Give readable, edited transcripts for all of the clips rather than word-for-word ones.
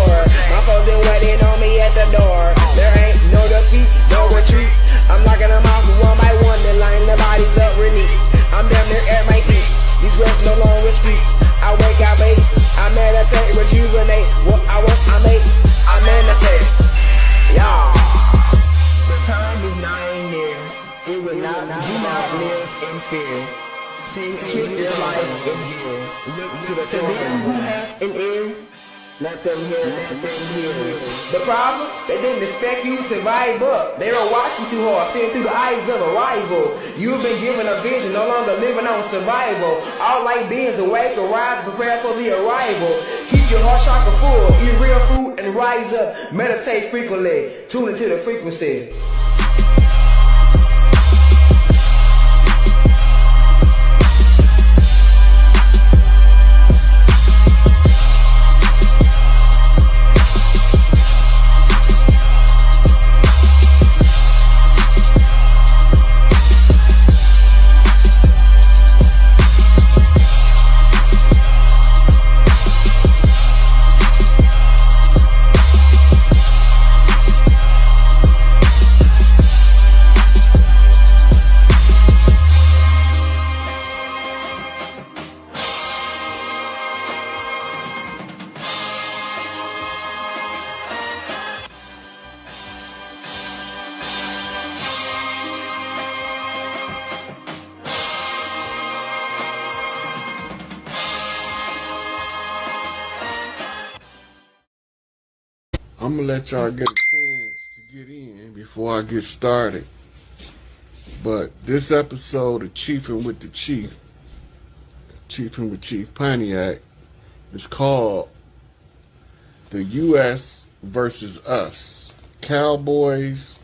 war. My folks been waiting on me at the door. There ain't no defeat, no retreat. I'm knocking them out one by one, then lining the bodies up release. I'm damn near at my feet. These reps no longer speak. I wake, I bake, I meditate, rejuvenate. What I want, I make, I manifest. Y'all. The time is nigh near. It will not live in fear. Keep your life in here. Look to them who have an ear. Let them hear, let them hear. The problem? They didn't expect you to vibe up. They don't watch you too hard, seeing through the eyes of a rival. You've been given a vision, no longer living on survival. All light beings awake, arise, prepare for the arrival. Keep your heart chakra full, eat real food and rise up. Meditate frequently, tune into the frequency. I'm gonna let y'all get a chance to get in before I get started. But this episode of Chiefing with the Chief, Chiefing with Chief Pontiac, is called The U.S. versus Us, Cowboys,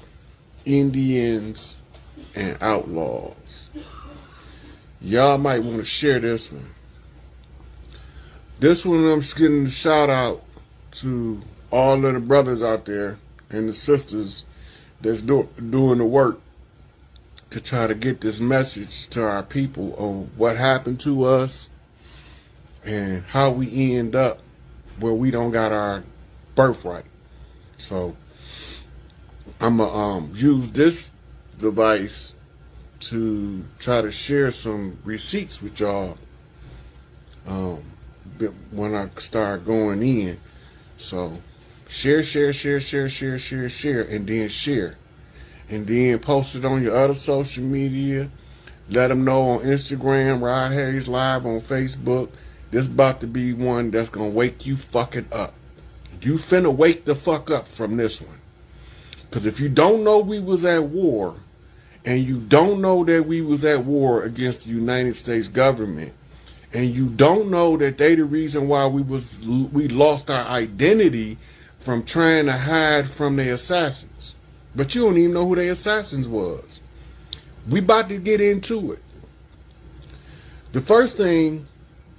Indians, and Outlaws. Y'all might want to share this one. This one I'm just getting a shout out to all of the brothers out there and the sisters that's doing the work to try to get this message to our people of what happened to us and how we end up where we don't got our birthright. So I'm gonna use this device to try to share some receipts with y'all when I start going in. So share, and then share. And then post it on your other social media. Let them know on Instagram, rodhayes Live on Facebook. This about to be one that's going to wake you fucking up. You finna wake the fuck up from this one. Because if you don't know we was at war, and you don't know that we was at war against the United States government, and you don't know that they the reason why we lost our identity from trying to hide from the assassins. But you don't even know who the assassins was. We about to get into it. The first thing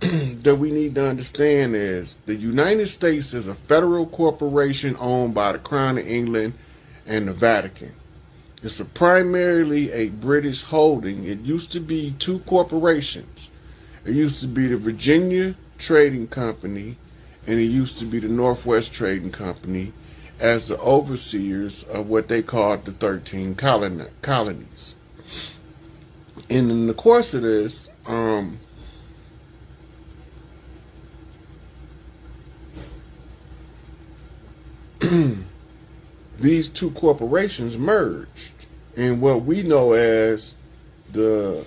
that we need to understand is the United States is a federal corporation owned by the Crown of England and the Vatican. It's primarily a British holding. It used to be two corporations. It used to be the Virginia Trading Company and it used to be the Northwest Trading Company as the overseers of what they called the 13 colonies. And in the course of this, these two corporations merged in what we know as the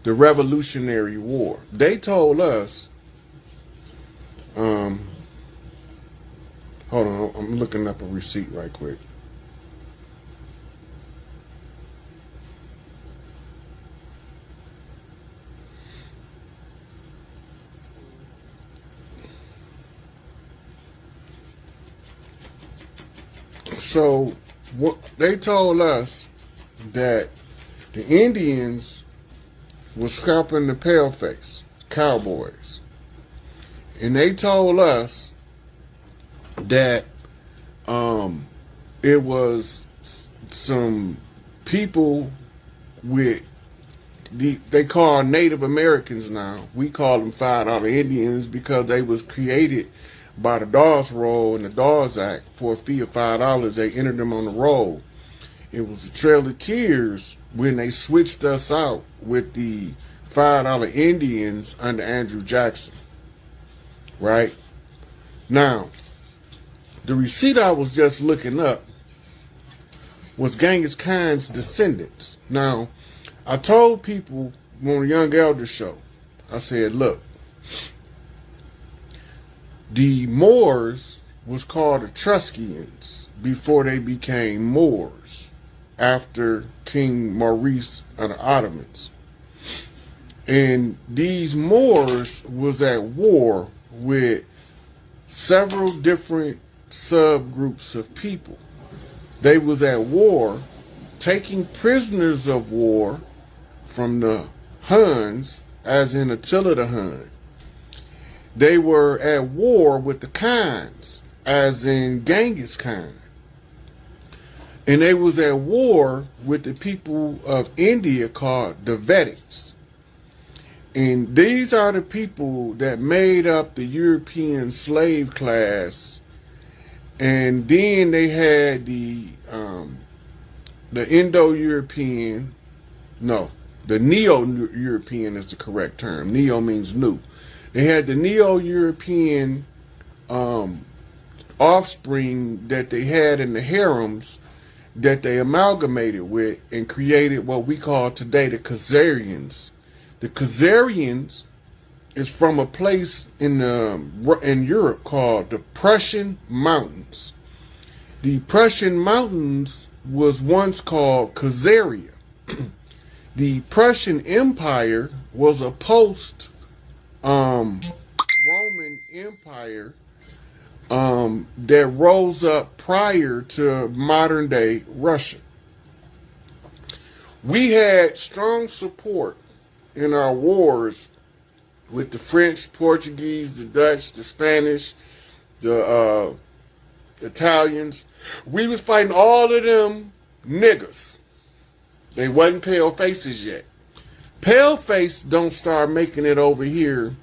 Revolutionary War. They told us, hold on, I'm looking up a receipt right quick. So what they told us that the Indians was scalping the paleface, Cowboys. And they told us that it was some people with they call Native Americans now. We call them $5 Indians because they was created by the Dawes Roll and the Dawes Act. For a fee of $5, they entered them on the roll. It was a trail of tears when they switched us out with the $5 Indians under Andrew Jackson. Right? Now, the receipt I was just looking up was Genghis Khan's descendants. Now, I told people on the Young Elder show, I said, look, the Moors was called Etruscans before they became Moors after King Maurice of the Ottomans. And these Moors was at war with several different subgroups of people. They was at war taking prisoners of war from the Huns, as in Attila the Hun. They were at war with the Khans, as in Genghis Khan. And they was at war with the people of India called the Vedics. And these are the people that made up the European slave class. And then they had the Indo-European, no, the Neo-European is the correct term. Neo means new. They had the Neo-European offspring that they had in the harems that they amalgamated with and created what we call today the Khazarians. The Khazarians is from a place in Europe called the Prussian Mountains. The Prussian Mountains was once called Khazaria. The Prussian Empire was a post Roman Empire that rose up prior to modern day Russia. We had strong support in our wars with the French, Portuguese, the Dutch, the Spanish, the Italians. We was fighting all of them niggas. They wasn't pale faces yet. Pale face don't start making it over here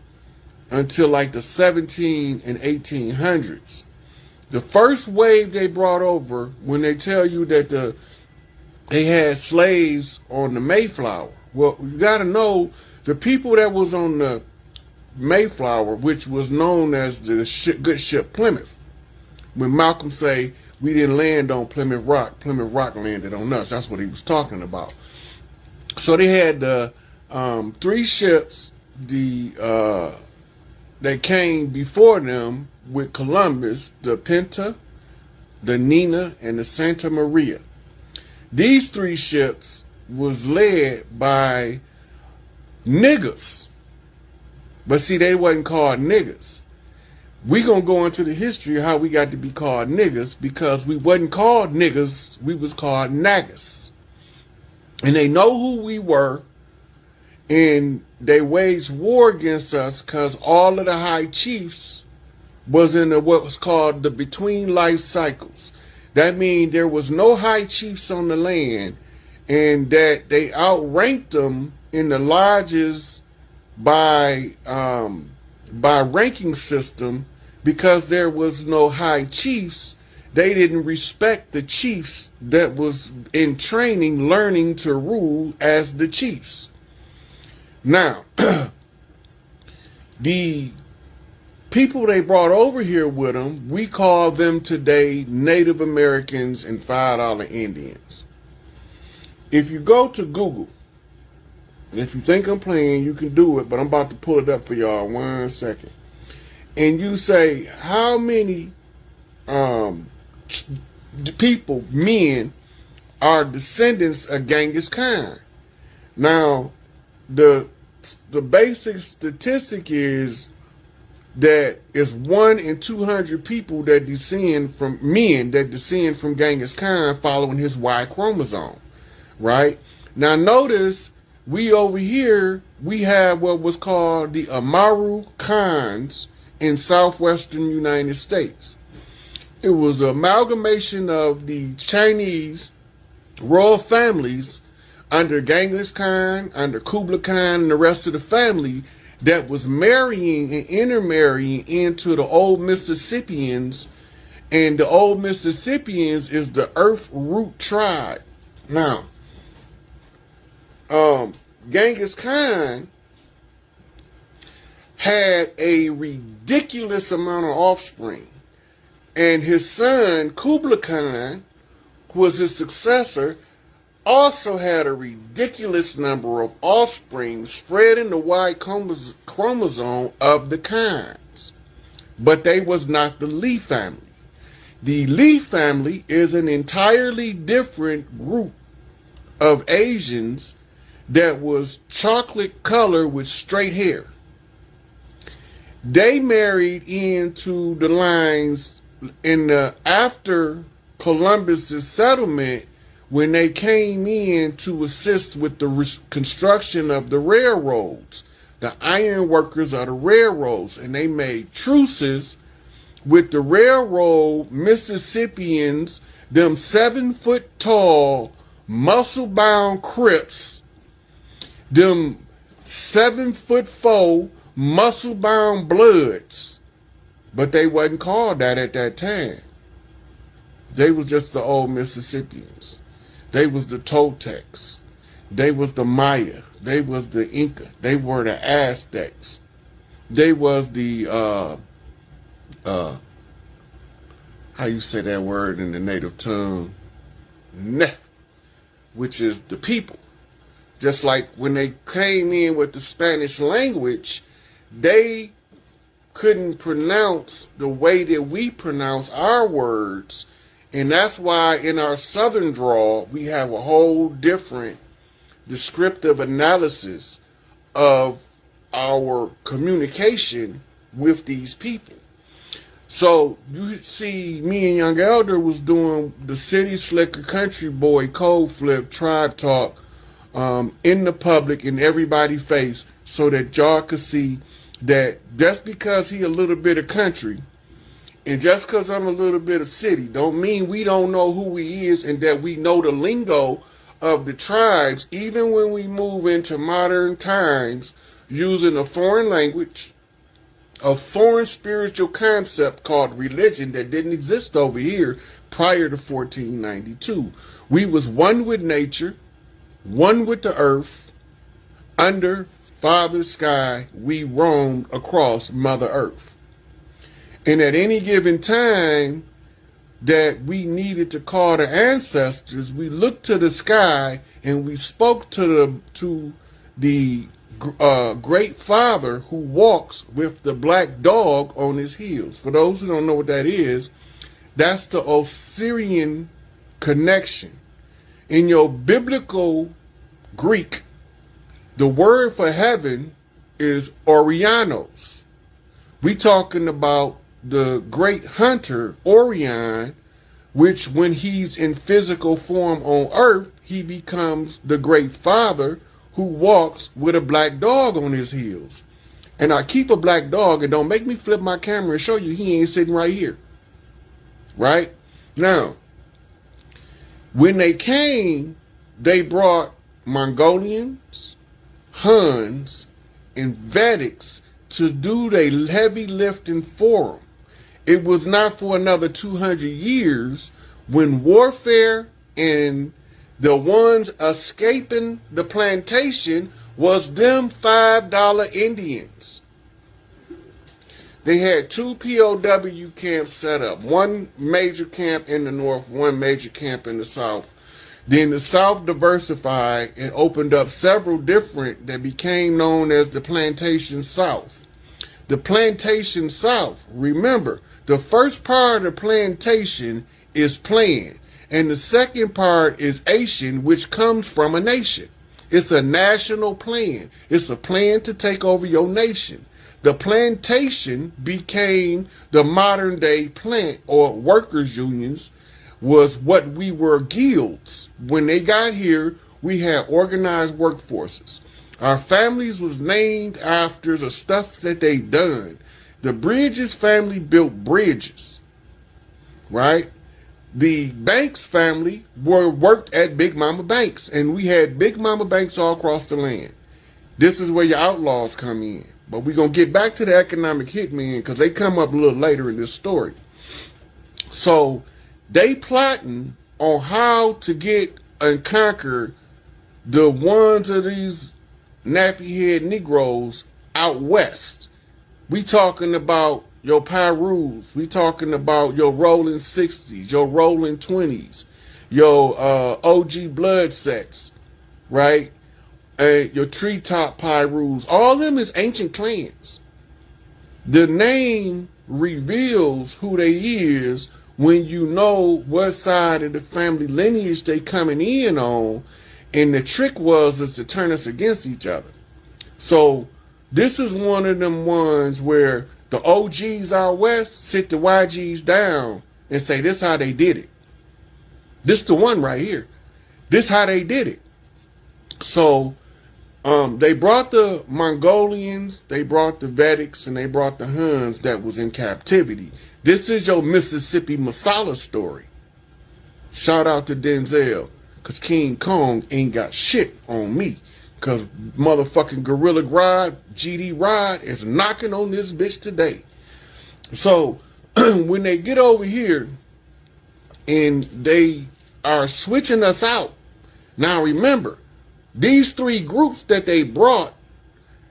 until like the 17 and 1800s. The first wave they brought over, when they tell you that they had slaves on the Mayflower. Well, you got to know the people that was on the Mayflower, which was known as the good ship Plymouth. When Malcolm say we didn't land on Plymouth Rock landed on us. That's what he was talking about. So they had the 3 ships that came before them with Columbus, the Pinta, the Nina, and the Santa Maria. These 3 ships was led by niggas. But see, they wasn't called niggas. We gonna go into the history of how we got to be called niggas, because we wasn't called niggas, we was called nagas. And they know who we were, and they waged war against us because all of the high chiefs was in what was called the between life cycles. That means there was no high chiefs on the land, and that they outranked them in the lodges by ranking system, because there was no high chiefs. They didn't respect the chiefs that was in training, learning to rule as the chiefs. Now, the people they brought over here with them, we call them today Native Americans and $5 Indians. If you go to Google, and if you think I'm playing, you can do it, but I'm about to pull it up for y'all 1 second. And you say, how many people, men, are descendants of Genghis Khan? Now, the basic statistic is that it's 1 in 200 people that descend from men that descend from Genghis Khan following his Y chromosome, right? Now notice we over here, we have what was called the Amaru Khans in southwestern United States. It was an amalgamation of the Chinese royal families under Genghis Khan, under Kublai Khan, and the rest of the family that was marrying and intermarrying into the old Mississippians. And the old Mississippians is the Earth Root tribe. Now, Genghis Khan had a ridiculous amount of offspring. And his son, Kublai Khan, who was his successor, also had a ridiculous number of offspring spread in the Y chromosome of the Khans. But they was not the Li family. The Li family is an entirely different group of Asians that was chocolate color with straight hair. They married into the lines in the after Columbus's settlement when they came in to assist with the construction of the railroads, the iron workers of the railroads, and they made truces with the railroad Mississippians, them 7-foot tall, muscle-bound Crips, them 7'4" muscle-bound Bloods, but they wasn't called that at that time. They was just the old Mississippians. They was the Toltecs. They was the Maya. They was the Inca. They were the Aztecs. They was the how you say that word in the native tongue? Nah, which is the people. Just like when they came in with the Spanish language, they couldn't pronounce the way that we pronounce our words. And that's why in our Southern drawl, we have a whole different descriptive analysis of our communication with these people. So you see, me and Young Elder was doing the City Slicker Country Boy Code Flip Tribe Talk in the public, in everybody's face, so that y'all could see that just because he a little bit of country and just because I'm a little bit of city don't mean we don't know who he is and that we know the lingo of the tribes, even when we move into modern times using a foreign language, a foreign spiritual concept called religion that didn't exist over here prior to 1492. We was one with nature, one with the earth. Under Father Sky, we roamed across Mother Earth. And at any given time that we needed to call the ancestors, we looked to the sky and we spoke to the great father who walks with the black dog on his heels. For those who don't know what that is, that's the Osirian connection. In your biblical Greek, the word for heaven is Orionos. We talking about the great hunter Orion, which when he's in physical form on earth, he becomes the great father who walks with a black dog on his heels. And I keep a black dog, and don't make me flip my camera and show you he ain't sitting right here. Right? Now, when they came, they brought Mongolians, Huns, and Vedics to do their heavy lifting for them. It was not for another 200 years when warfare and the ones escaping the plantation was them $5 Indians. They had 2 POW camps set up. One major camp in the north, one major camp in the south. Then the South diversified and opened up several different that became known as the Plantation South. The Plantation South, remember, the first part of the plantation is plan, and the second part is Asian, which comes from a nation. It's a national plan. It's a plan to take over your nation. The plantation became the modern day plant or workers' unions, was what we were guilds. When they got here, we had organized workforces. Our families was named after the stuff that they done. The Bridges family built bridges, right? the Banks family worked at Big Mama Banks, and we had Big Mama Banks all across the land. This is where your outlaws come in. But we're going to get back to the economic hitmen because they come up a little later in this story. So they plotting on how to get and conquer the ones of these nappy-head Negroes out west. We talking about your Pyrus. We talking about your rolling 60s, your rolling 20s, your OG blood sets, right? Your treetop Pyrus. All of them is ancient clans. The name reveals who they is when you know what side of the family lineage they coming in on, and the trick is to turn us against each other. So this is one of them ones where the OGs out west sit the YGs down and say, this how they did it. This the one right here. This how they did it. So they brought the Mongolians, they brought the Vedics, and they brought the Huns that was in captivity. This is your Mississippi Masala story. Shout out to Denzel, because King Kong ain't got shit on me. Because motherfucking Gorilla Grodd, GD Rod, is knocking on this bitch today. So when they get over here and they are switching us out, now remember, these three groups that they brought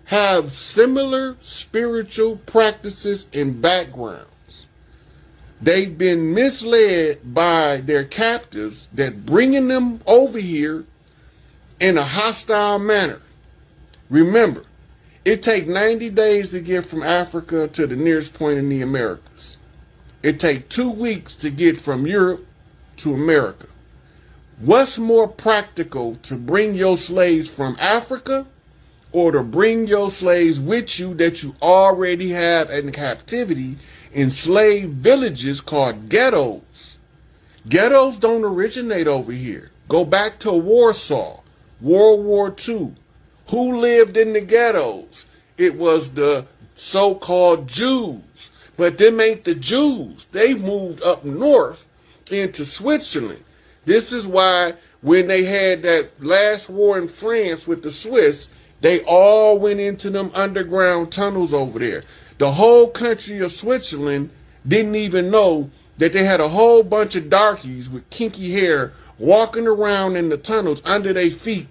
have similar spiritual practices and backgrounds. They've been misled by their captives that bringing them over here in a hostile manner. Remember, it takes 90 days to get from Africa to the nearest point in the Americas. It takes 2 weeks to get from Europe to America. What's more practical, to bring your slaves from Africa or to bring your slaves with you that you already have in captivity in slave villages called ghettos? Ghettos don't originate over here. Go back to Warsaw, World War II. Who lived in the ghettos? It was the so-called Jews. But them ain't the Jews. They moved up north into Switzerland. This is why when they had that last war in France with the Swiss, they all went into them underground tunnels over there. The whole country of Switzerland didn't even know that they had a whole bunch of darkies with kinky hair walking around in the tunnels under their feet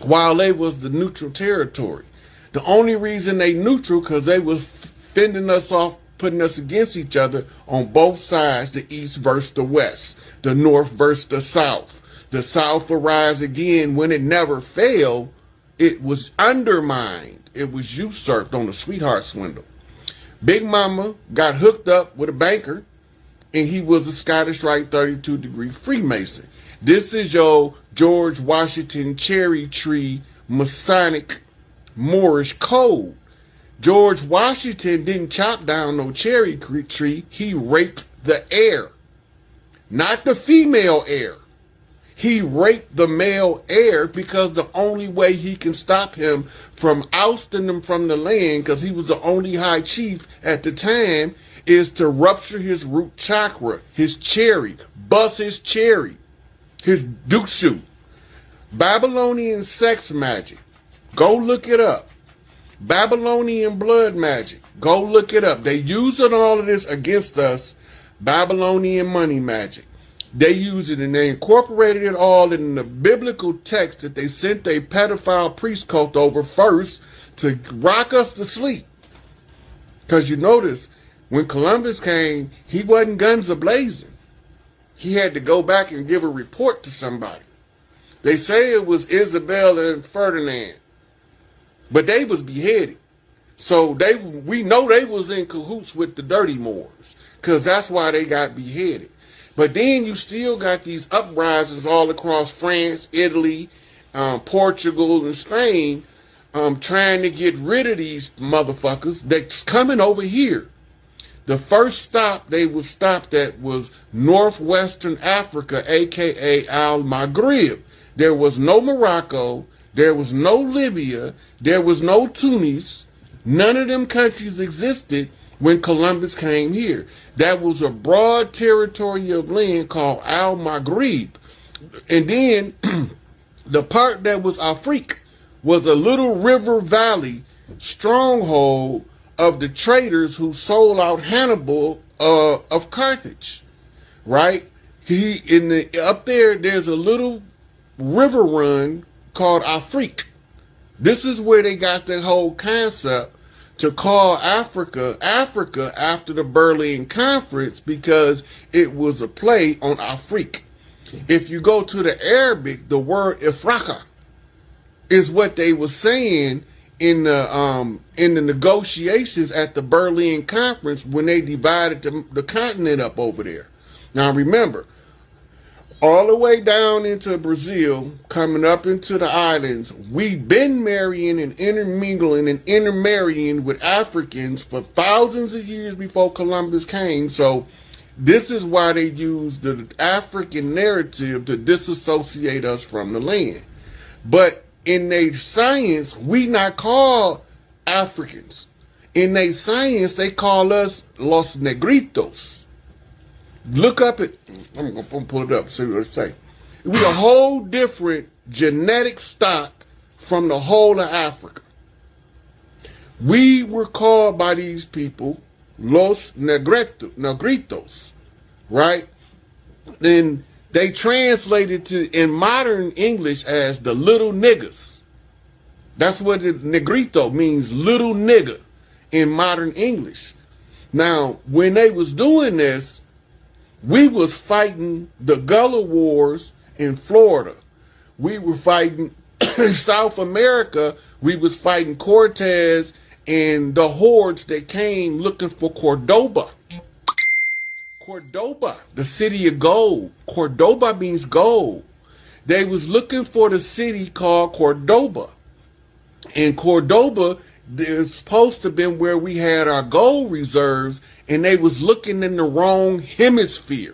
while they was the neutral territory. The only reason they neutral because they was fending us off, putting us against each other on both sides, the east versus the west, the north versus the south. The south will rise again when it never failed. It was undermined. It was usurped on a sweetheart swindle. Big Mama got hooked up with a banker, and he was a Scottish Rite 32-degree Freemason. This is your George Washington cherry tree Masonic Moorish code. George Washington didn't chop down no cherry tree. He raped the heir, not the female heir. He raped the male heir because the only way he can stop him from ousting him from the land, because he was the only high chief at the time, is to rupture his root chakra, his cherry, bust his cherry, his dukshu. Babylonian sex magic. Go look it up. Babylonian blood magic. Go look it up. They using all of this against us. Babylonian money magic. They use it and they incorporated it all in the biblical text that they sent a pedophile priest cult over first to rock us to sleep. Because you notice, when Columbus came, he wasn't guns a-blazing. He had to go back and give a report to somebody. They say it was Isabella and Ferdinand, but they was beheaded. So we know they was in cahoots with the Dirty Moors, because that's why they got beheaded. But then you still got these uprisings all across France, Italy, Portugal, and Spain, trying to get rid of these motherfuckers that's coming over here. The first stop they was stopped at was northwestern Africa, aka Al-Maghrib. There was no Morocco, there was no Libya, there was no Tunis. None of them countries existed when Columbus came here. That was a broad territory of land called Al-Maghrib. And then the part that was Afrique was a little river valley stronghold of the traders who sold out Hannibal of Carthage, right? Up there, there's a little river run called Afrique. This is where they got the whole concept to call Africa after the Berlin Conference, because it was a play on Afrique. If you go to the Arabic, the word Ifraka is what they were saying in the negotiations at the Berlin Conference when they divided the continent up over there. Now remember, all the way down into Brazil, coming up into the islands, we've been marrying and intermingling and intermarrying with Africans for thousands of years before Columbus came. So this is why they use the African narrative to disassociate us from the land. But in their science, we not called Africans. In their science, they call us Los Negritos. Look up it. I'm going to pull it up, see what it say. We a whole different genetic stock from the whole of Africa. We were called by these people Los Negritos, right? Then they translated to in modern English as the little niggas. That's what the negrito means, little nigger, in modern English. Now, when they was doing this, we was fighting the Gullah Wars in Florida. We were fighting South America. We was fighting Cortez and the hordes that came looking for Cordoba. Cordoba, the city of gold. Cordoba means gold. They was looking for the city called Cordoba. And Cordoba is supposed to have been where we had our gold reserves, and they was looking in the wrong hemisphere.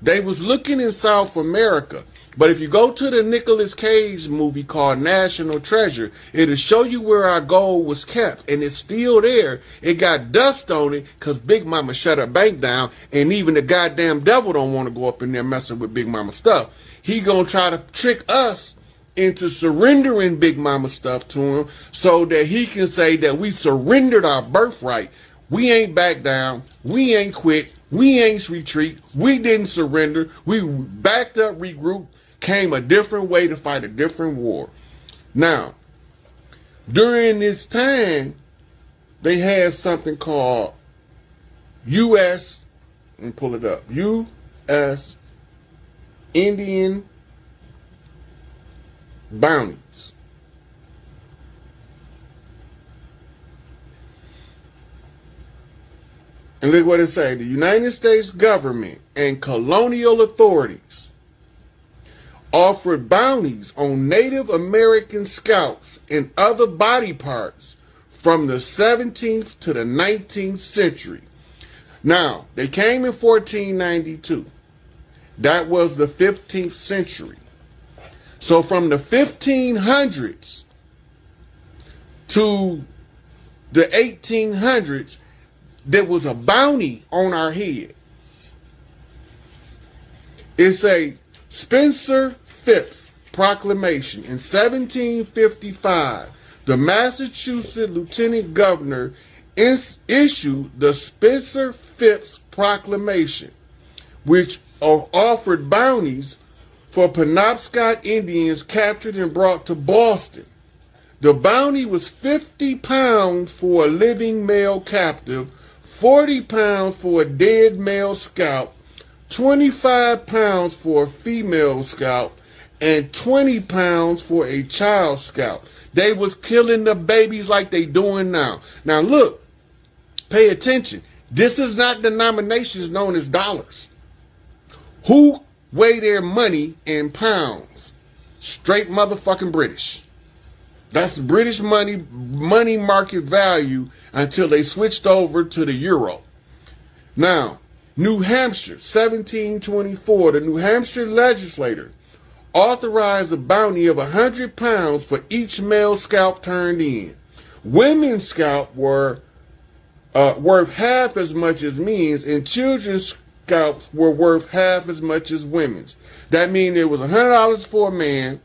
They was looking in South America. But if you go to the Nicolas Cage movie called National Treasure, it'll show you where our gold was kept, and it's still there. It got dust on it because Big Mama shut her bank down, and even the goddamn devil don't want to go up in there messing with Big Mama stuff. He gonna try to trick us into surrendering Big Mama stuff to him so that he can say that we surrendered our birthright. We ain't back down. We ain't quit. We ain't retreat. We didn't surrender. We backed up, regrouped, came a different way to fight a different war. Now, during this time, they had something called U.S., let me pull it up, U.S. Indian Bounties. And look what it says. The United States government and colonial authorities offered bounties on Native American scalps and other body parts from the 17th to the 19th century. Now, they came in 1492. That was the 15th century. So from the 1500s to the 1800s, there was a bounty on our head. It's a Spencer Phipps proclamation in 1755. The Massachusetts Lieutenant Governor issued the Spencer Phipps proclamation, which offered bounties for Penobscot Indians captured and brought to Boston. The bounty was 50 pounds for a living male captive, 40 pounds for a dead male scalp, 25 pounds for a female scalp, and 20 pounds for a child scalp. They was killing the babies like they doing now. Now look, pay attention. This is not denominations known as dollars. Who weigh their money in pounds? Straight motherfucking British. That's British money market value until they switched over to the euro. Now, New Hampshire, 1724, the New Hampshire legislature authorized a bounty of 100 pounds for each male scalp turned in. Women's scalp were worth half as much as men's, and children's scouts were worth half as much as women's. That means it was $100 for a man,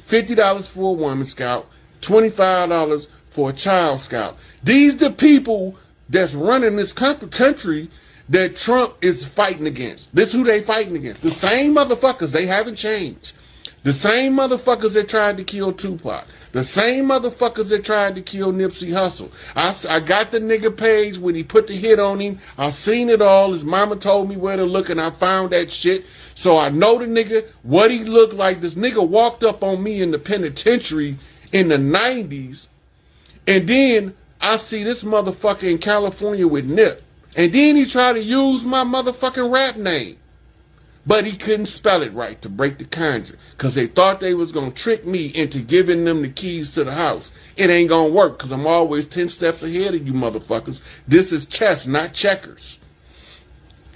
$50 for a woman scout, $25 for a child scout. These the people that's running this country that Trump is fighting against. This is who they fighting against. The same motherfuckers, they haven't changed. The same motherfuckers that tried to kill Tupac. The same motherfuckers that tried to kill Nipsey Hussle. I got the nigga page when he put the hit on him. I seen it all. His mama told me where to look, and I found that shit. So I know the nigga, what he looked like. This nigga walked up on me in the penitentiary in the 90s. And then I see this motherfucker in California with Nip. And then he tried to use my motherfucking rap name. But he couldn't spell it right to break the conjure. Because they thought they was going to trick me into giving them the keys to the house. It ain't going to work because I'm always 10 steps ahead of you motherfuckers. This is chess, not checkers.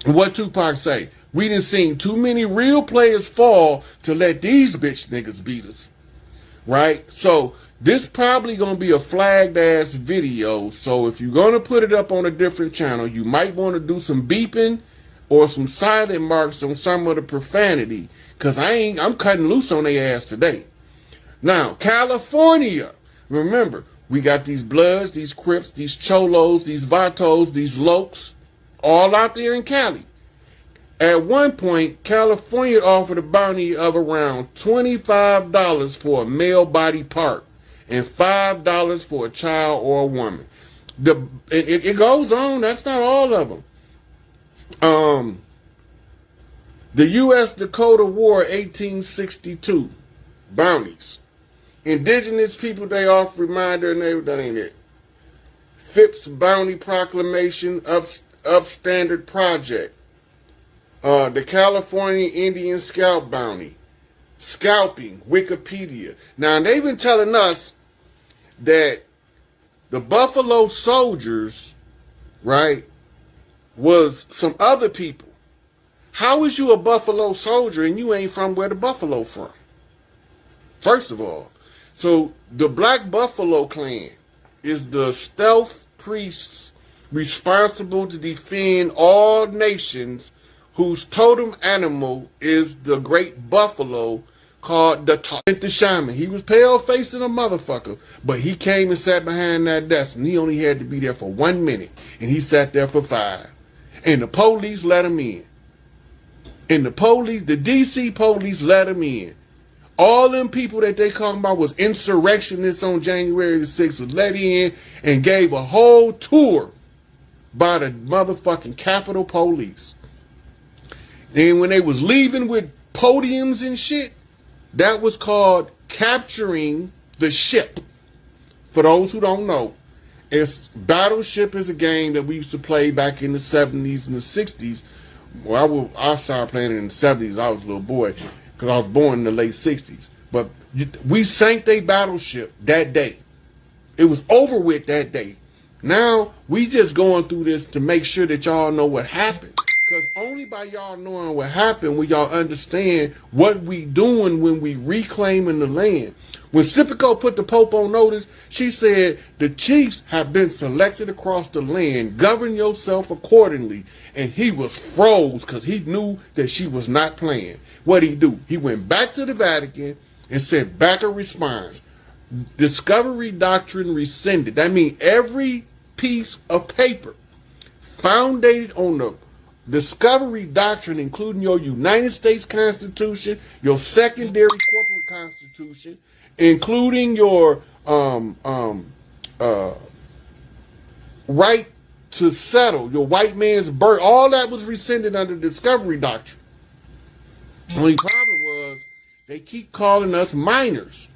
What Tupac say? We done seen too many real players fall to let these bitch niggas beat us. Right? So this probably going to be a flagged ass video. So if you're going to put it up on a different channel, you might want to do some beeping or some silent marks on some of the profanity, because I'm cutting loose on their ass today. Now, California, remember, we got these Bloods, these Crips, these Cholos, these Vatos, these Lokes, all out there in Cali. At one point, California offered a bounty of around $25 for a male body part and $5 for a child or a woman. It goes on, that's not all of them. The U.S. Dakota War 1862 bounties. Indigenous people, they offer reminder, and that ain't it. Phipps Bounty Proclamation, Upstandard Project. The California Indian Scout Bounty. Scalping, Wikipedia. Now, they've been telling us that the Buffalo Soldiers, right, was some other people. How is you a Buffalo Soldier and you ain't from where the Buffalo from? First of all. So the Black Buffalo Clan is the stealth priests responsible to defend all nations whose totem animal is the great buffalo called the shaman. He was pale-faced and a motherfucker, but he came and sat behind that desk, and he only had to be there for 1 minute, and he sat there for 5. And the police let him in. And the DC police let him in. All them people that they talking about was insurrectionists on January the 6th was let in and gave a whole tour by the motherfucking Capitol Police. And when they was leaving with podiums and shit, that was called capturing the ship. For those who don't know, Battleship is a game that we used to play back in the 70s and the 60s. Well, I started playing it in the 70s. I was a little boy because I was born in the late 60s. But we sank their battleship that day. It was over with that day. Now, we just going through this to make sure that y'all know what happened. Because only by y'all knowing what happened will y'all understand what we doing when we reclaiming the land. When Sipico put the Pope on notice, she said, the chiefs have been selected across the land. Govern yourself accordingly. And he was froze because he knew that she was not playing. What'd he do? He went back to the Vatican and sent back a response. Discovery doctrine rescinded. That means every piece of paper founded on the discovery doctrine, including your United States Constitution, your secondary corporate constitution, including your right to settle, your white man's birth, all that was rescinded under the discovery doctrine. The only problem was they keep calling us minors.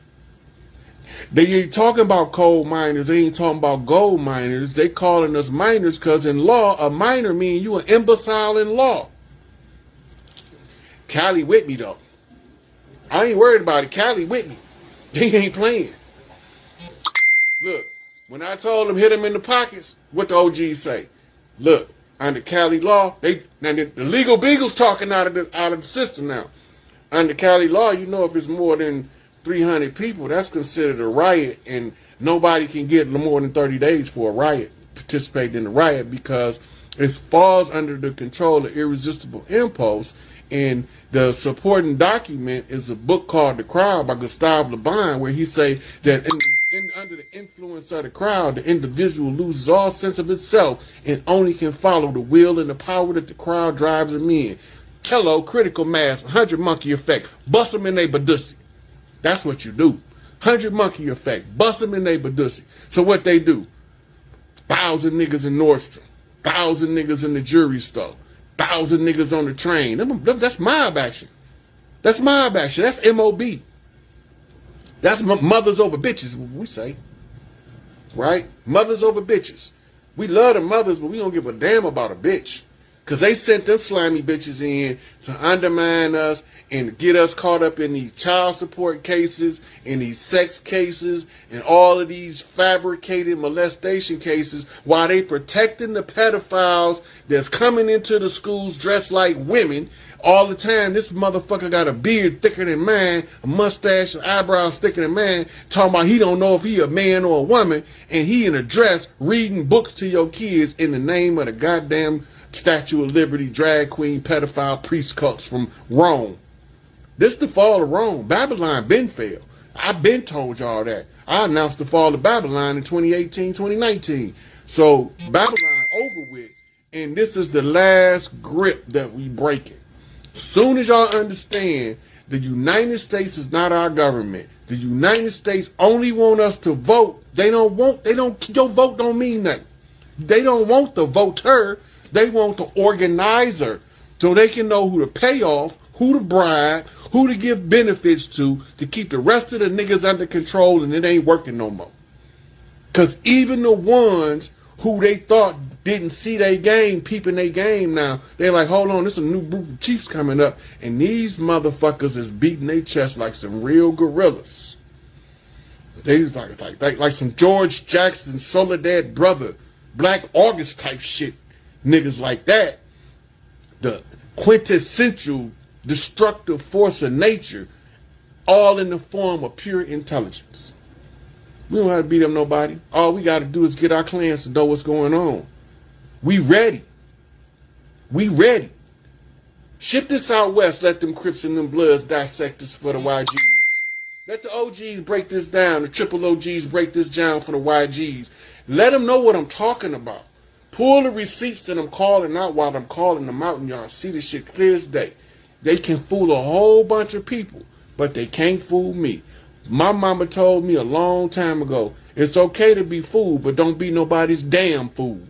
They ain't talking about coal miners. They ain't talking about gold miners. They calling us minors because in law, a minor means you an imbecile in law. Cali with me, though. I ain't worried about it. Cali with me. He ain't playing. Look, when I told him hit him in the pockets, what the OGs say? Look, under Cali law, the legal beagles talking out of the system now. Under Cali law, you know if it's more than 300 people, that's considered a riot, and nobody can get more than 30 days for a riot. participate in the riot because it falls under the control of irresistible impulse. And the supporting document is a book called The Crowd by Gustave Le Bon, where he say that under the influence of the crowd, the individual loses all sense of itself and only can follow the will and the power that the crowd drives him in. Hello, critical mass, 100 monkey effect. Bust them in they badussy. That's what you do. 100 monkey effect. Bust them in they badussy. So what they do? 1,000 niggas in Nordstrom. 1,000 niggas in the jewelry store. 1,000 niggas on the train. That's mob action. That's mob action. That's MOB. That's mothers over bitches, we say. Right? Mothers over bitches. We love the mothers, but we don't give a damn about a bitch. Because they sent them slimy bitches in to undermine us and get us caught up in these child support cases, in these sex cases, and all of these fabricated molestation cases while they protecting the pedophiles that's coming into the schools dressed like women. All the time, this motherfucker got a beard thicker than mine, a mustache and eyebrows thicker than mine, talking about he don't know if he a man or a woman, and he in a dress reading books to your kids in the name of the goddamn Statue of Liberty, drag queen, pedophile, priest cults from Rome. This the fall of Rome. Babylon been failed. I've been told y'all that. I announced the fall of Babylon in 2018, 2019. So Babylon over with, and this is the last grip that we breaking. Soon as y'all understand the United States is not our government, the United States only want us to vote. Your vote don't mean nothing. They don't want the voter. They want the organizer so they can know who to pay off, who to bribe, who to give benefits to keep the rest of the niggas under control, and it ain't working no more. Because even the ones who they thought didn't see their game, peeping their game now, they're like, hold on, there's a new group of chiefs coming up, and these motherfuckers is beating their chest like some real gorillas. They like some George Jackson, Soledad Brother, Black August type shit. Niggas like that, the quintessential destructive force of nature, all in the form of pure intelligence. We don't have to beat up nobody. All we got to do is get our clans to know what's going on. We ready. We ready. Ship this out west. Let them Crips and them Bloods dissect this for the YGs. Let the OGs break this down. The triple OGs break this down for the YGs. Let them know what I'm talking about. Pull the receipts that I'm calling out while I'm calling them out, and y'all see this shit clear as day. They can fool a whole bunch of people, but they can't fool me. My mama told me a long time ago, it's okay to be fooled, but don't be nobody's damn fool.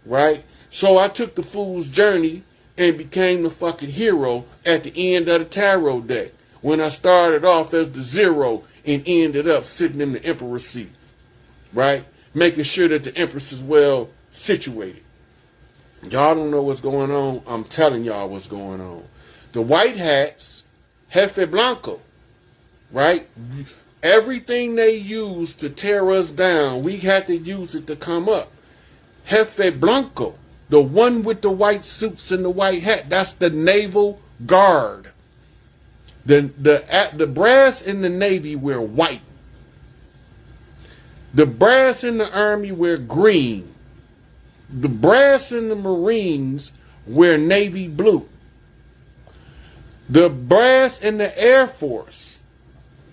Right? So I took the fool's journey and became the fucking hero at the end of the tarot deck, when I started off as the zero and ended up sitting in the emperor's seat. Right? Making sure that the empress is well situated. Y'all don't know what's going on. I'm telling y'all what's going on. The white hats, Jefe Blanco, right? Everything they use to tear us down, we had to use it to come up. Jefe Blanco, the one with the white suits and the white hat, that's the Naval Guard. The brass in the Navy wear white. The brass in the Army wear green. The brass in the Marines wear navy blue. The brass in the Air Force,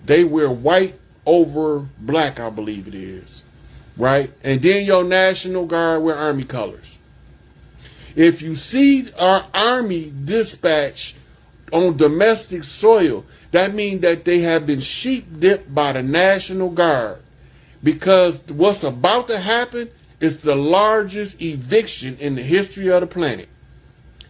they wear white over black, I believe it is. Right? And then your National Guard wear Army colors. If you see our Army dispatch on domestic soil, that means that they have been sheep dipped by the National Guard. Because what's about to happen is the largest eviction in the history of the planet.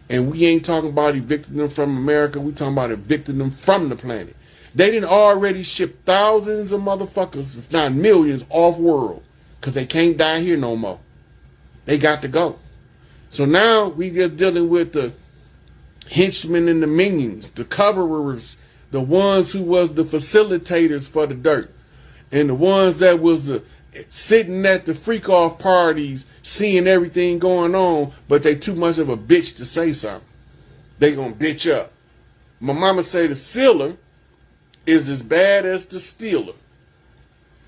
And we ain't talking about evicting them from America. We talking about evicting them from the planet. They didn't already ship thousands of motherfuckers, if not millions, off world. Because they can't die here no more. They got to go. So now we just dealing with the henchmen and the minions, the coverers, the ones who was the facilitators for the dirt. And the ones that was sitting at the freak-off parties, seeing everything going on, but they too much of a bitch to say something. They gonna bitch up. My mama say the sealer is as bad as the stealer.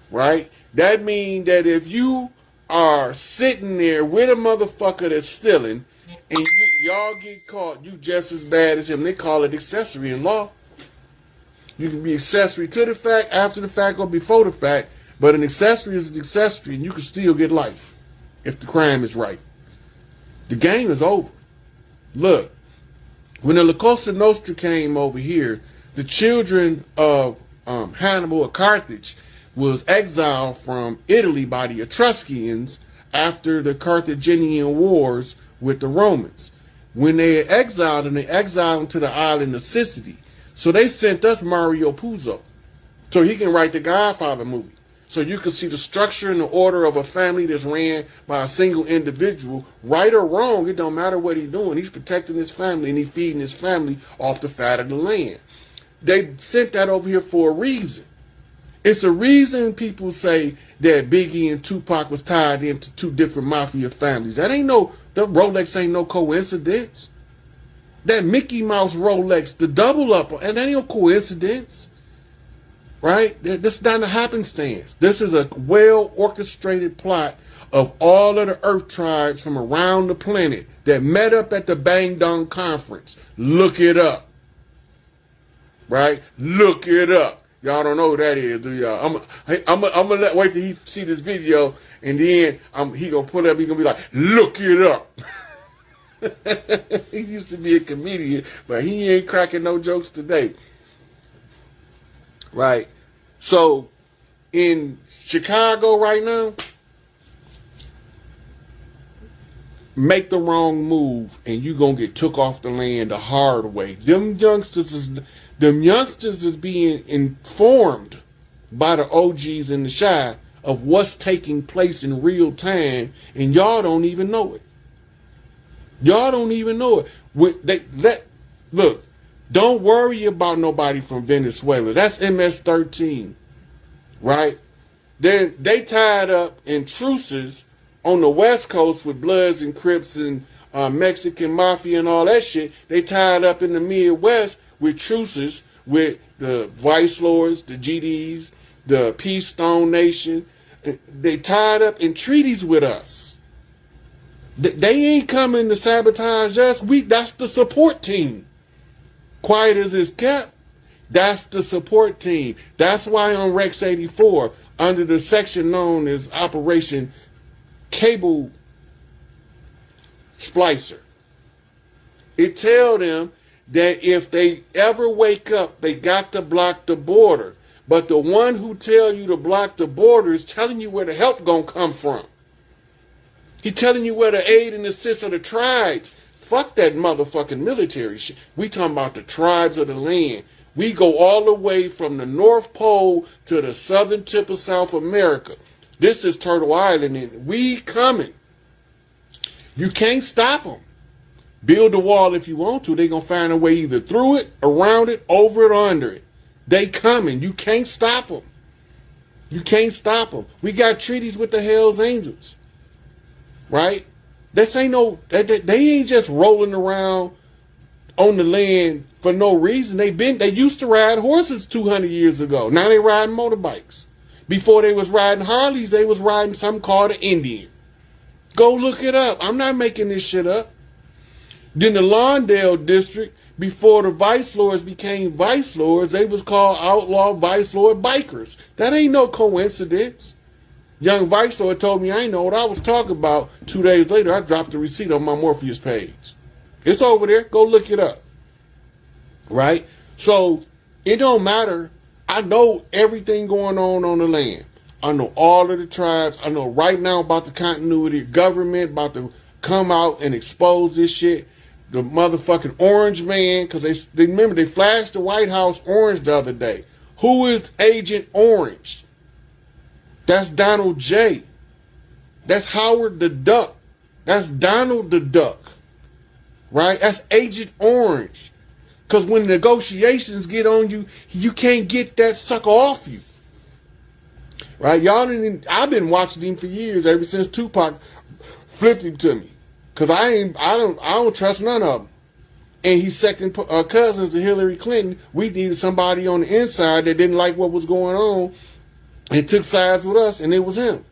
Right? That means that if you are sitting there with a motherfucker that's stealing, and y'all get caught, you just as bad as him. They call it accessory in law. You can be accessory to the fact, after the fact, or before the fact, but an accessory is an accessory, and you can still get life if the crime is right. The game is over. Look, when the La Costa Nostra came over here, the children of Hannibal of Carthage was exiled from Italy by the Etruscans after the Carthaginian wars with the Romans. When they exiled them, they exiled them to the island of Sicily. So they sent us Mario Puzo so he can write the Godfather movie. So you can see the structure and the order of a family that's ran by a single individual. Right or wrong, it don't matter what he's doing. He's protecting his family and he's feeding his family off the fat of the land. They sent that over here for a reason. It's a reason people say that Biggie and Tupac was tied into two different mafia families. That Rolex ain't no coincidence. That Mickey Mouse Rolex, the double up, and that ain't no coincidence. Right? This is not a happenstance. This is a well-orchestrated plot of all of the Earth tribes from around the planet that met up at the Bang Dong Conference. Look it up. Right? Look it up. Y'all don't know who that is, do y'all? I'm gonna wait till he see this video, and then he gonna put up. He gonna be like, "Look it up." He used to be a comedian, but he ain't cracking no jokes today. Right? So, in Chicago right now, make the wrong move, and you gonna get took off the land the hard way. Them youngsters is being informed by the OGs in the Chi of what's taking place in real time, and y'all don't even know it. Y'all don't even know it. Look, don't worry about nobody from Venezuela. That's MS-13, right? They tied up in truces on the West Coast with Bloods and Crips and Mexican Mafia and all that shit. They tied up in the Midwest with truces with the Vice Lords, the GDs, the Peace Stone Nation. They tied up in treaties with us. They ain't coming to sabotage us. That's the support team. Quiet as it's kept, that's the support team. That's why on Rex 84, under the section known as Operation Cable Splicer, it tell them that if they ever wake up, they got to block the border. But the one who tell you to block the border is telling you where the help gonna come from. He telling you where the aid and assist of the tribes. Fuck that motherfucking military shit. We talking about the tribes of the land. We go all the way from the North Pole to the southern tip of South America. This is Turtle Island, and we coming. You can't stop them. Build a wall if you want to. They gonna find a way either through it, around it, over it, or under it. They coming. You can't stop them. You can't stop them. We got treaties with the Hells Angels. Right? This ain't no, they ain't just rolling around on the land for no reason. They used to ride horses 200 years ago. Now they riding motorbikes. Before they was riding Harleys, they was riding something called an Indian. Go look it up. I'm not making this shit up. Then the Lawndale district, before the Vice Lords became Vice Lords, they was called Outlaw Vice Lord Bikers. That ain't no coincidence. Young Vice Lord told me I ain't know what I was talking about. 2 days later, I dropped the receipt on my Morpheus page. It's over there. Go look it up. Right? So, it don't matter. I know everything going on the land. I know all of the tribes. I know right now about the continuity of government, about to come out and expose this shit. The motherfucking Orange Man, because they remember they flashed the White House orange the other day. Who is Agent Orange? That's Donald J. That's Howard the Duck. That's Donald the Duck. Right? That's Agent Orange. Because when negotiations get on you, you can't get that sucker off you. Right? I've been watching him for years, ever since Tupac flipped him to me. Because I don't trust none of them. And he's second cousins to Hillary Clinton. We needed somebody on the inside that didn't like what was going on and took sides with us, and it was him.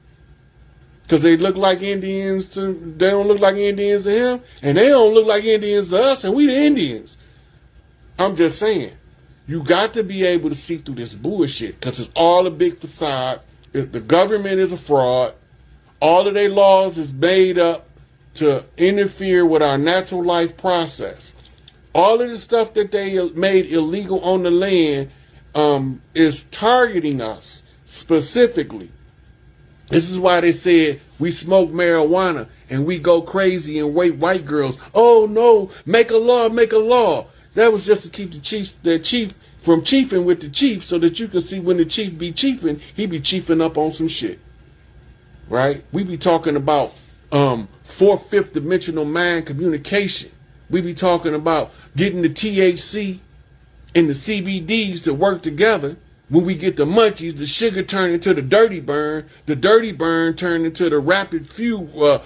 Because they look like Indians they don't look like Indians to him, and they don't look like Indians to us, and we the Indians. I'm just saying, you got to be able to see through this bullshit, because it's all a big facade. If the government is a fraud, all of their laws is made up to interfere with our natural life process. All of the stuff that they made illegal on the land is targeting us specifically. This is why they said we smoke marijuana and we go crazy and rape white girls. Oh no, make a law, make a law. That was just to keep the chief from chiefing with the chief, so that you can see when the chief be chiefing, he be chiefing up on some shit. Right? We be talking about fourth, fifth dimensional mind communication. We be talking about getting the THC and the CBDs to work together. When we get the munchies, the sugar turn into the dirty burn turn into the rapid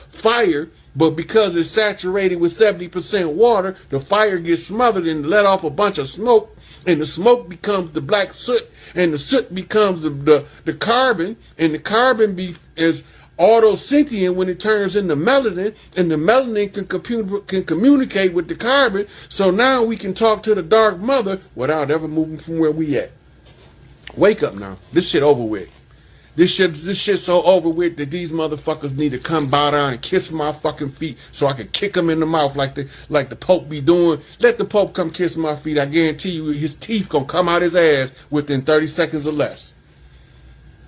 fire, but because it's saturated with 70% water, the fire gets smothered and let off a bunch of smoke, and the smoke becomes the black soot, and the soot becomes the carbon, and the carbon is autosentient when it turns into melanin, and the melanin can communicate with the carbon, so now we can talk to the dark mother without ever moving from where we at. Wake up now. This shit over with. This shit's so over with that these motherfuckers need to come bow down and kiss my fucking feet so I can kick them in the mouth like the Pope be doing. Let the Pope come kiss my feet. I guarantee you his teeth gonna come out his ass within 30 seconds or less.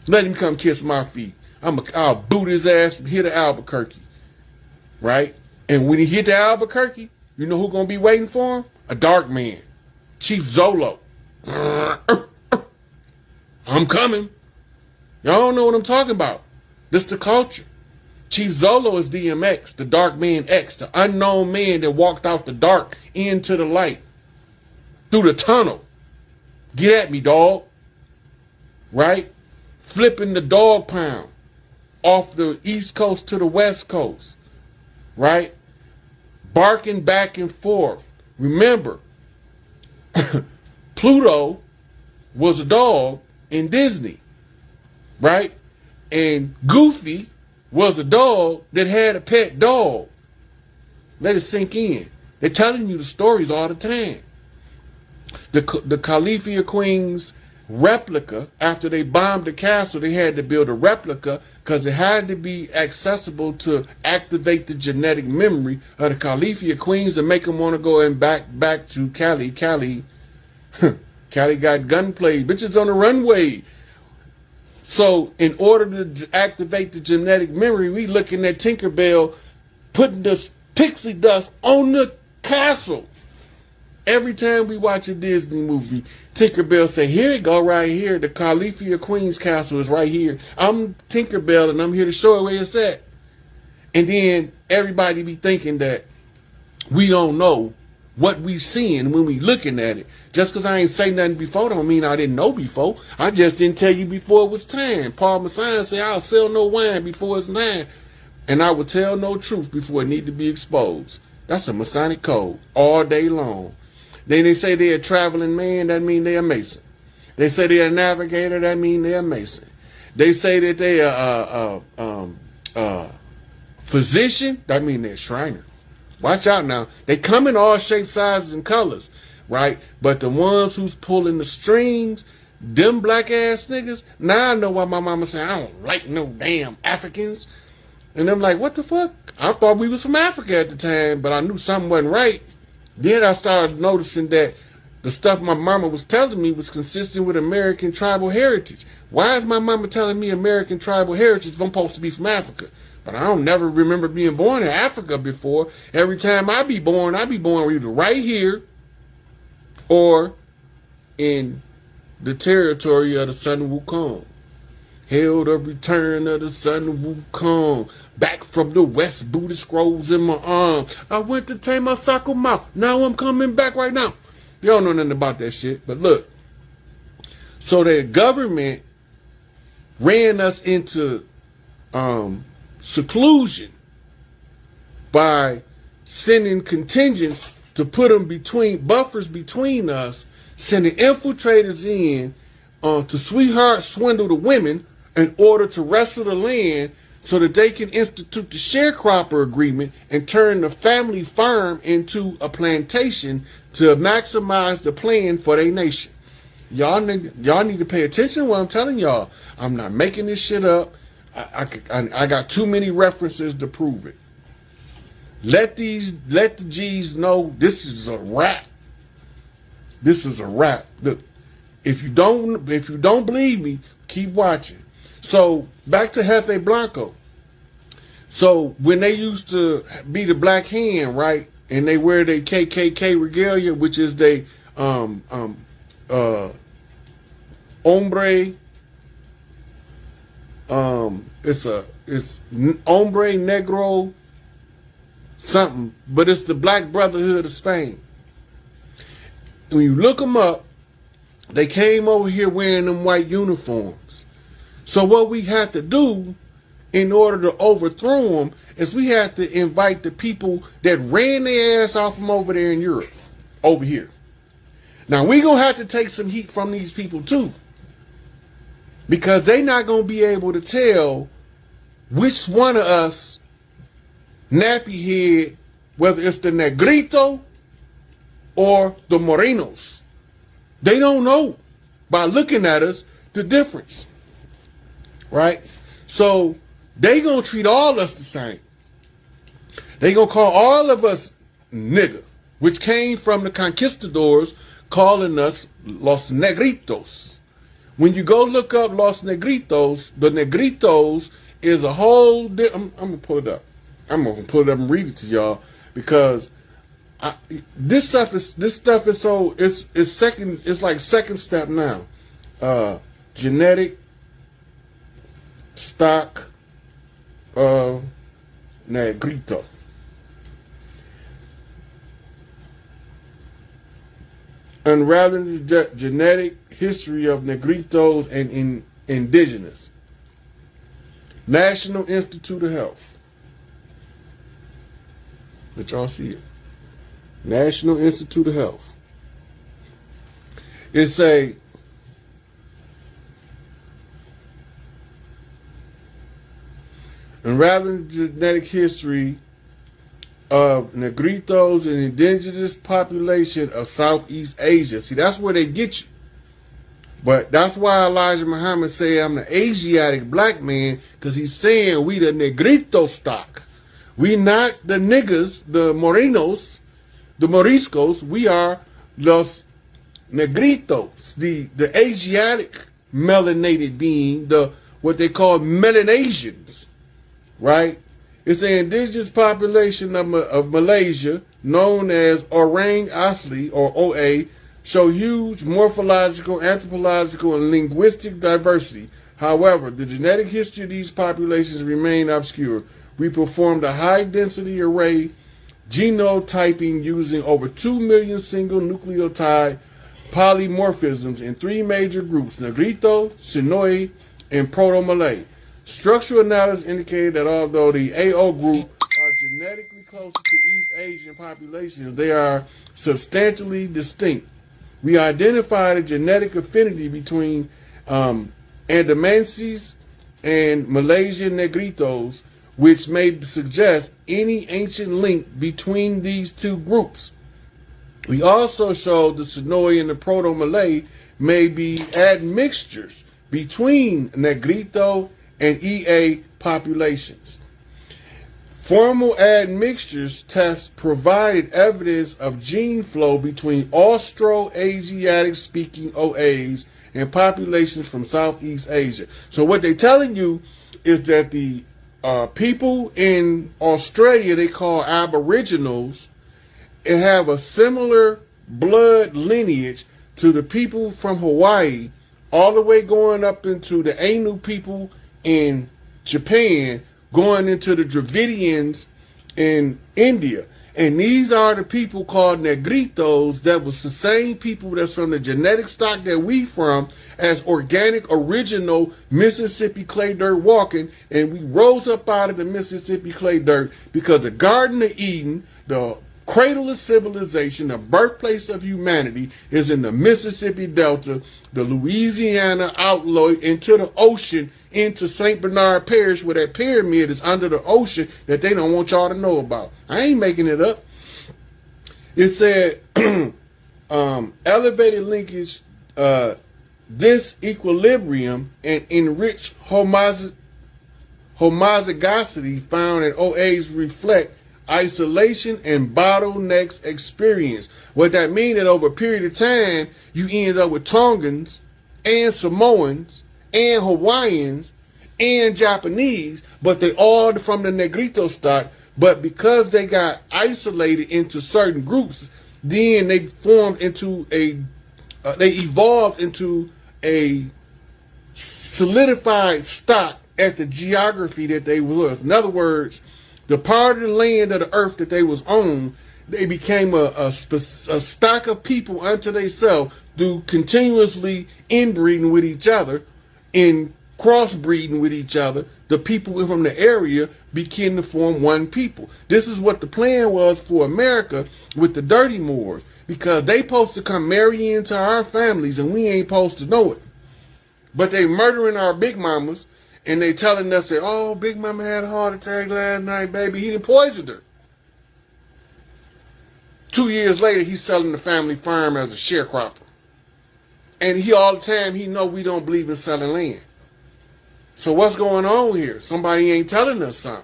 Let him come kiss my feet. I'll boot his ass from here to Albuquerque. Right? And when he hit to Albuquerque, you know who's gonna be waiting for him? A dark man. Chief Zolo. I'm coming. Y'all don't know what I'm talking about. This the culture. Chief Zolo is DMX, the Dark Man X, the unknown man that walked out the dark into the light. Through the tunnel. Get at me, dog. Right? Flipping the dog pound. Off the East Coast to the West Coast. Right? Barking back and forth. Remember, Pluto was a dog in Disney, right? And Goofy was a dog that had a pet dog. Let it sink in. They're telling you the stories all the time. The Califia Queen's replica, after they bombed the castle, they had to build a replica because it had to be accessible to activate the genetic memory of the Califia Queens and make them want to go and back to Cali. Cali got gunplay, bitches on the runway. So in order to activate the genetic memory, we looking at Tinkerbell putting the pixie dust on the castle. Every time we watch a Disney movie, Tinkerbell say, here it go right here. The Califia Queen's castle is right here. I'm Tinkerbell and I'm here to show her where it's at. And then everybody be thinking that we don't know what we seeing when we looking at it. Just because I ain't say nothing before don't mean I didn't know before. I just didn't tell you before it was time. Paul Messiah said, I'll sell no wine before it's time. And I will tell no truth before it need to be exposed. That's a Masonic code all day long. Then they say they're a traveling man, that mean they're a Mason. They say they're a navigator, that mean they're a Mason. They say that they're a physician, that mean they're a Shriner. Watch out now. They come in all shapes, sizes, and colors, right? But the ones who's pulling the strings, them black ass niggas, now I know why my mama said, I don't like no damn Africans. And I'm like, what the fuck? I thought we was from Africa at the time, but I knew something wasn't right. Then I started noticing that the stuff my mama was telling me was consistent with American tribal heritage. Why is my mama telling me American tribal heritage if I'm supposed to be from Africa? But I don't never remember being born in Africa before. Every time I be born either right here or in the territory of the Sun Wukong. Hail the return of the Sun Wukong. Back from the West, Buddhist scrolls in my arms. I went to tame my Sakuma. Now I'm coming back right now. You don't know nothing about that shit. But look. So the government ran us into seclusion by sending contingents to put them between buffers between us, sending infiltrators in to sweetheart swindle the women in order to wrestle the land so that they can institute the sharecropper agreement and turn the family farm into a plantation to maximize the plan for their nation. Y'all need to pay attention to what I'm telling y'all. I'm not making this shit up. I got too many references to prove it. Let the G's know this is a wrap. This is a wrap. Look, if you don't believe me, keep watching. So back to Jefe Blanco. So when they used to be the Black Hand, right, and they wear their KKK regalia, which is they hombre, it's hombre negro something, but it's the Black Brotherhood of Spain. When you look them up, they came over here wearing them white uniforms. So what we had to do in order to overthrow them is we had to invite the people that ran their ass off from over there in Europe over here. Now we gonna have to take some heat from these people too, because they not gonna be able to tell which one of us nappy head, whether it's the Negrito or the Morenos. They don't know by looking at us the difference, right? So they gonna treat all of us the same. They gonna call all of us nigga, which came from the Conquistadors calling us Los Negritos. When you go look up Los Negritos, the Negritos is a whole. I'm gonna pull it up. I'm gonna pull it up and read it to y'all because this stuff is so it's second. It's like second step now. Genetic stock of Negrito. Unraveling the genetic history of Negritos and indigenous. National Institute of Health. Let y'all see it. National Institute of Health. It's a unraveling the genetic history of Negritos and indigenous population of Southeast Asia. See, that's where they get you. But that's why Elijah Muhammad say I'm the Asiatic black man, because he's saying we the Negrito stock. We not the niggas, the Morenos, the Moriscos. We are los Negritos, the Asiatic melanated being, the what they call Melanesians, right? It's the indigenous population of Malaysia, known as Orang Asli, or OA, show huge morphological, anthropological, and linguistic diversity. However, the genetic history of these populations remain obscure. We performed a high-density array genotyping using over 2 million single nucleotide polymorphisms in 3 major groups: Negrito, Shinoy, and Proto-Malay. Structural analysis indicated that although the AO group are genetically closer to East Asian populations, they are substantially distinct. We identified a genetic affinity between Andamanses and Malaysian Negritos, which may suggest any ancient link between these two groups. We also showed the Sonoy and the Proto-Malay may be admixtures between Negrito and EA populations. Formal admixtures tests provided evidence of gene flow between Austro-Asiatic speaking OAs and populations from Southeast Asia. So what they're telling you is that the people in Australia they call Aboriginals and have a similar blood lineage to the people from Hawaii, all the way going up into the Ainu people in Japan, going into the Dravidians in India. And these are the people called Negritos that was the same people that's from the genetic stock that we from as organic, original Mississippi clay dirt walking. And we rose up out of the Mississippi clay dirt because the Garden of Eden, the cradle of civilization, the birthplace of humanity, is in the Mississippi Delta, the Louisiana outlaw into the ocean into St. Bernard Parish where that pyramid is under the ocean that they don't want y'all to know about. I ain't making it up. It said elevated linkage, disequilibrium, and enriched homozygosity found in OAs reflect isolation and bottlenecks experience. What that means that over a period of time, you end up with Tongans and Samoans and Hawaiians and Japanese, but they all from the Negrito stock. But because they got isolated into certain groups, then they formed into they evolved into a solidified stock at the geography that they was. In other words, the part of the land of the earth that they was on, they became a stock of people unto themselves through continuously inbreeding with each other and crossbreeding with each other. The people from the area began to form one people. This is what the plan was for America with the Dirty Moors, because they supposed to come marry into our families and we ain't supposed to know it. But they murdering our big mamas and they telling us that, oh, Big Mama had a heart attack last night, baby. He done poisoned her. 2 years later, he's selling the family farm as a sharecropper. And he all the time, he know we don't believe in selling land. So what's going on here? Somebody ain't telling us something.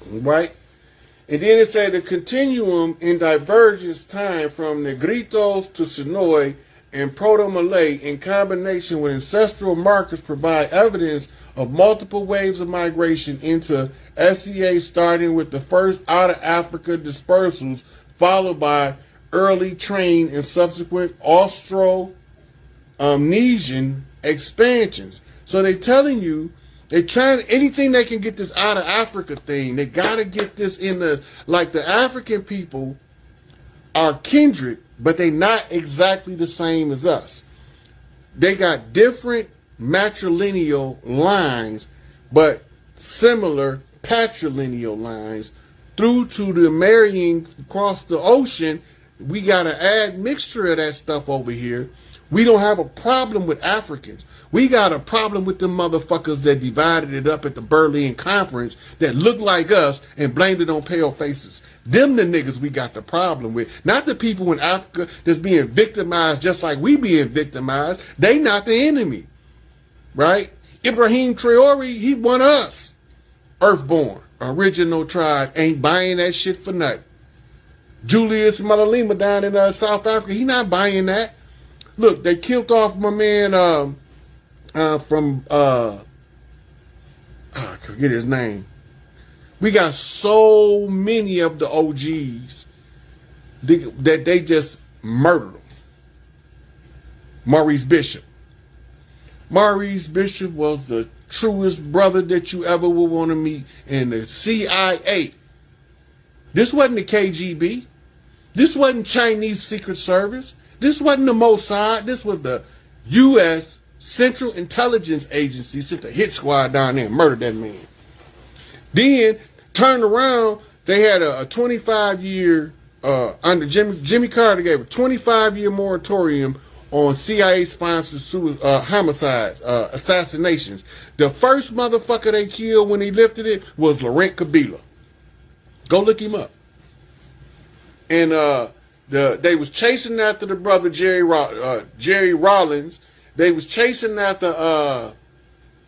Right? And then it said the continuum in divergence time from Negritos to Sonoy and Proto-Malay in combination with ancestral markers provide evidence of multiple waves of migration into SCA, starting with the first out of Africa dispersals, followed by early train and subsequent Austro-Amnesian expansions. So they're telling you, they're trying anything they can get this out of Africa thing. They got to get this in the, like the African people are kindred, but they not exactly the same as us. They got different matrilineal lines, but similar patrilineal lines through to the marrying across the ocean. We got to add mixture of that stuff over here. We don't have a problem with Africans. We got a problem with them motherfuckers that divided it up at the Berlin Conference that look like us and blamed it on pale faces. Them the niggas we got the problem with. Not the people in Africa that's being victimized just like we being victimized. They not the enemy. Right? Ibrahim Traore, he won us. Earthborn, original tribe, ain't buying that shit for nothing. Julius Malema down in South Africa, he not buying that. Look, they killed off my man I forget his name. We got so many of the OGs that they just murdered them. Maurice Bishop. Maurice Bishop was the truest brother that you ever would want to meet in the CIA. This wasn't the KGB. This wasn't Chinese Secret Service. This wasn't the Mossad. This was the U.S. Central Intelligence Agency. Sent a hit squad down there and murdered that man. Then, turned around, they had a 25-year, under Jimmy Carter gave a 25-year moratorium on CIA-sponsored homicides, assassinations. The first motherfucker they killed when he lifted it was Laurent Kabila. Go look him up. And they was chasing after the brother Jerry Rawlings. They was chasing after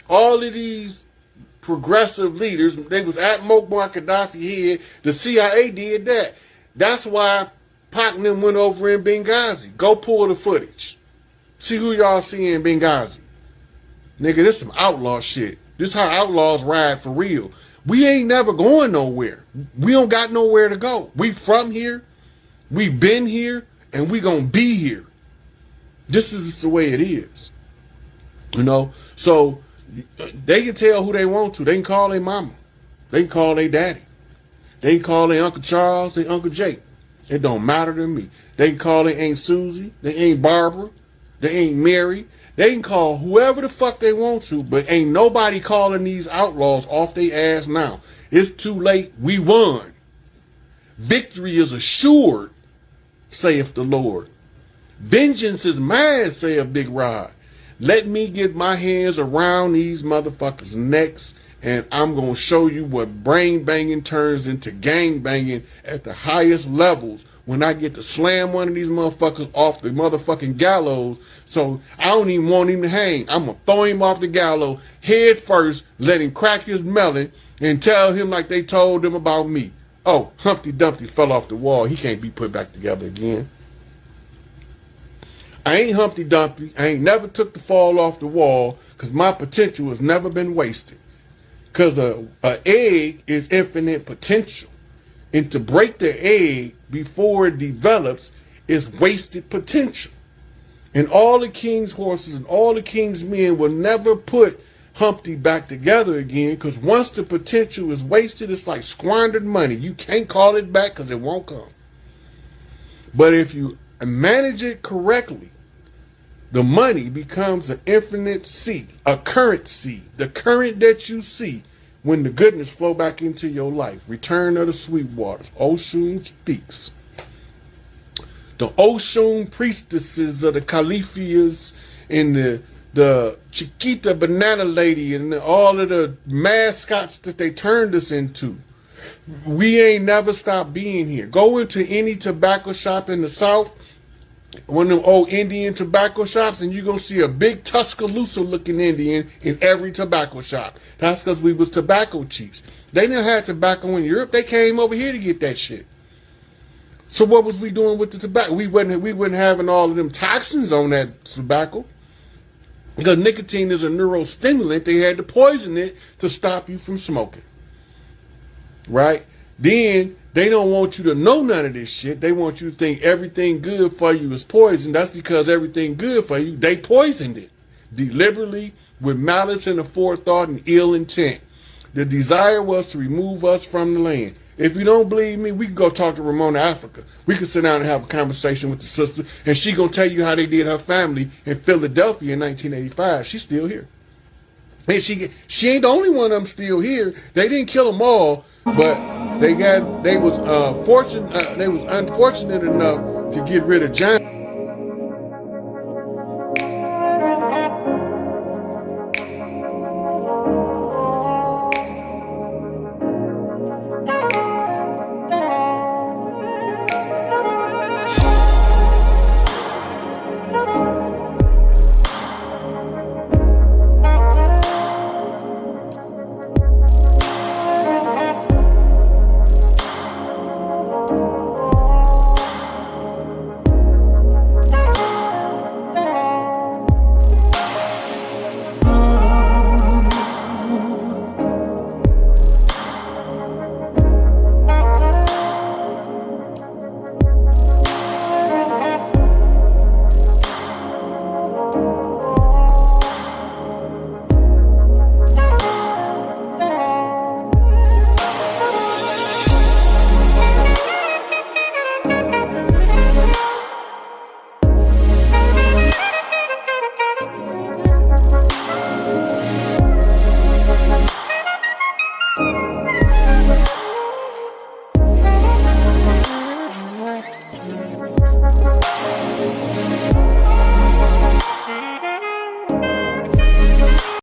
all of these progressive leaders. They was at Muammar Gaddafi head. The CIA did that. That's why Pac and them went over in Benghazi. Go pull the footage. See who y'all see in Benghazi. Nigga, this some outlaw shit. This how outlaws ride for real. We ain't never going nowhere. We don't got nowhere to go. We from here. We been here. And we gonna be here. This is just the way it is. You know? So, they can tell who they want to. They can call their mama. They can call their daddy. They can call their Uncle Charles, their Uncle Jake. It don't matter to me. They can call their Aunt Susie, their Aunt Barbara, their Aunt Mary. They can call whoever the fuck they want to, but ain't nobody calling these outlaws off their ass now. It's too late. We won. Victory is assured, saith the Lord. Vengeance is mine, saith Big Rod. Let me get my hands around these motherfuckers' necks, and I'm going to show you what brain banging turns into gang banging at the highest levels when I get to slam one of these motherfuckers off the motherfucking gallows. So I don't even want him to hang. I'm going to throw him off the gallows head first, let him crack his melon, and tell him like they told him about me. Oh, Humpty Dumpty fell off the wall. He can't be put back together again. I ain't Humpty Dumpty. I ain't never took the fall off the wall because my potential has never been wasted. Because an egg is infinite potential. And to break the egg before it develops is wasted potential. And all the king's horses and all the king's men will never put Humpty back together again, because once the potential is wasted, it's like squandered money. You can't call it back because it won't come. But if you manage it correctly, the money becomes an infinite seed, a current seed, the current that you see when the goodness flow back into your life. Return of the sweet waters. Oshun speaks. The Oshun priestesses of the Califias and the Chiquita Banana Lady and all of the mascots that they turned us into. We ain't never stopped being here. Go into any tobacco shop in the South, one of them old Indian tobacco shops, and you're going to see a big Tuscaloosa looking Indian in every tobacco shop. That's because we was tobacco chiefs. They didn't have tobacco in Europe. They came over here to get that shit. So what was we doing with the tobacco? We wasn't having all of them toxins on that tobacco. Because nicotine is a neurostimulant, they had to poison it to stop you from smoking. Right? Then they don't want you to know none of this shit. They want you to think everything good for you is poison. That's because everything good for you, they poisoned it. Deliberately, with malice and aforethought and ill intent. The desire was to remove us from the land. If you don't believe me, we can go talk to Ramona Africa. We can sit down and have a conversation with the sister, and she gonna tell you how they did her family in Philadelphia in 1985. She's still here. And she ain't the only one of them still here. They didn't kill them all, but they was unfortunate enough to get rid of John.